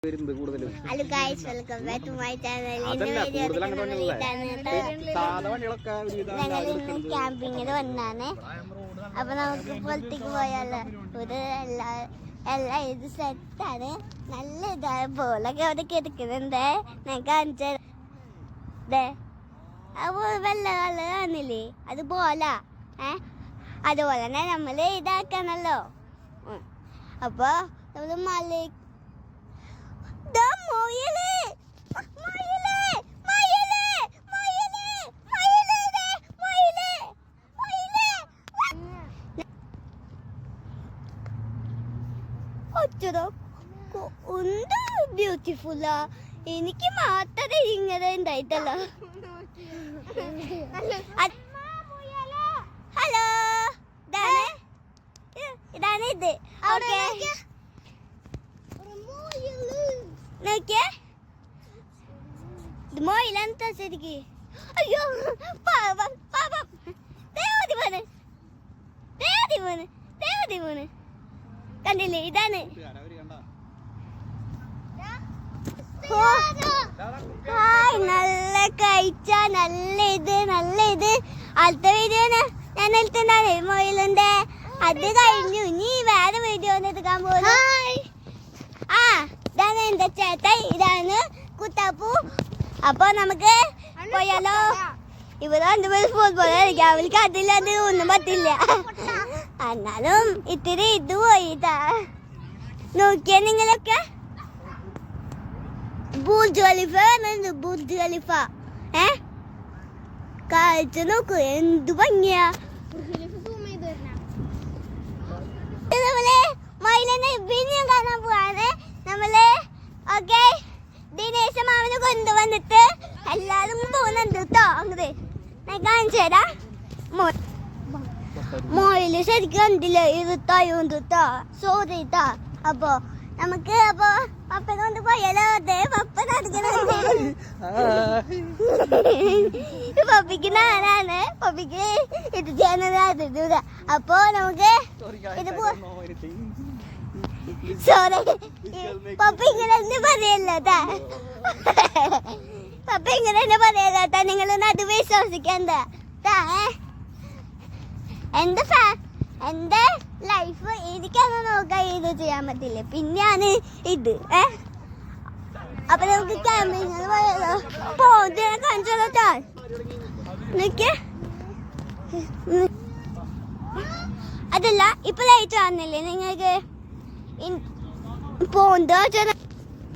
Hello guys, welcome back to my channel. ഞങ്ങൾ ക്യാമ്പിങ്ങിന് വന്നാണ്. അപ്പൊ നമുക്ക് പുറത്തേക്ക് പോയാലോ? ഒരു എല്ലാം ഇത് സെറ്റാണ്. നല്ല ഇതാണ്. ബോളൊക്കെ അവിടെ കിടക്കുന്നുണ്ട്. ഞാൻ കാണിച്ചേ. അപ്പൊ വെള്ള കളർ കാണില്ലേ, അത് ബോലാ. അതുപോലെ തന്നെ നമ്മള് ഇതാക്കണല്ലോ. അപ്പൊ നമ്മള് മല എന്താ ബ്യൂട്ടിഫുള്ളാ. എനിക്ക് മാത്രമേ ഇങ്ങനെ ഉണ്ടായിട്ടല്ല. ഹലോ, ഇതാണ് ഇത്. ഓക്കെ, നോക്കിയേ, ഇത് മോയിലെന്താ ശരിക്ക്? അയ്യോ പാവം പാവം, ദേവതി മോന് ദേവതി മോന് ദേവതി മോന് കണ്ടില്ലേ? ഇതാണ്. നല്ല കഴിച്ച, നല്ല ഇത്. അടുത്ത വീഡിയോ ഞാൻ എടുത്തുണ്ടാണ് മൊയിലുണ്ട്. അത് കഴിഞ്ഞു. ഇനി വേറെ വീഡിയോ എടുക്കാൻ പോകുന്നു. ഇതാണ് എന്റെ ചേട്ടൻ, ഇതാണ് കുട്ടാപ്പു. അപ്പൊ നമുക്ക് പോയാലോ? ഇവിടെ രണ്ടുപേരും ഫുട്ബോൾ കളിക്കാം. അവർക്ക് അതില്ലാണ്ട് ഒന്നും പറ്റില്ല. എന്നാലും ഇത്തിരി ഇത് പോയിട്ടാ. നോക്കിയാ നിങ്ങളൊക്കെ ബുർജ് ഖലീഫ, ബുർജ് ഖലീഫ കാഴ്ച നോക്കൂ, എന്ത് ഭംഗിയാ. നമ്മള് മയിലിനെ പിന്നെയും കാണാൻ പോവാണ് നമ്മള്. ഓക്കെ, ദിനേശ മാമനെ കൊണ്ടുവന്നിട്ട് എല്ലാരും പോകുന്നുണ്ട് കേട്ടോ. അങ്ങോട്ട് ഞാൻ കാണിച്ചു തരാം. മോയില് ശരിക്കും കണ്ടില്ല, ഇരുട്ടായോണ്ട് കേട്ടോ. സോറി കേട്ടോ. അപ്പൊ നമുക്ക് പപ്പനെ കൊണ്ട് പോയാലോ? അതെ, പപ്പ നടക്കണ. പപ്പിക്ക് നാനാണ്, പപ്പിക്ക് ഇത് ചെയ്യാൻ. അപ്പൊ നമുക്ക് ഇത് സോറി, പപ്പ ഇങ്ങനെ തന്നെ പറയല്ലാട്ടാ. പപ്പ ഇങ്ങനെ തന്നെ പറയല്ലാട്ടാ. നിങ്ങളൊന്നും അത് വിശ്വസിക്കണ്ട. എന്റെ ലൈഫ് എനിക്കന്ന് നോക്കാൻ ഇത് ചെയ്യാൻ പറ്റില്ല. പിന്നെയാണ് ഇത്. അപ്പൊ നമുക്ക് ക്യാമ്പിങ്ങിന് പോയാലോ? കാണിച്ചോട്ടാ. അതല്ല, ഇപ്പൊ ലൈറ്റ് കാണുന്നില്ലേ നിങ്ങൾക്ക്? പോകുന്നത്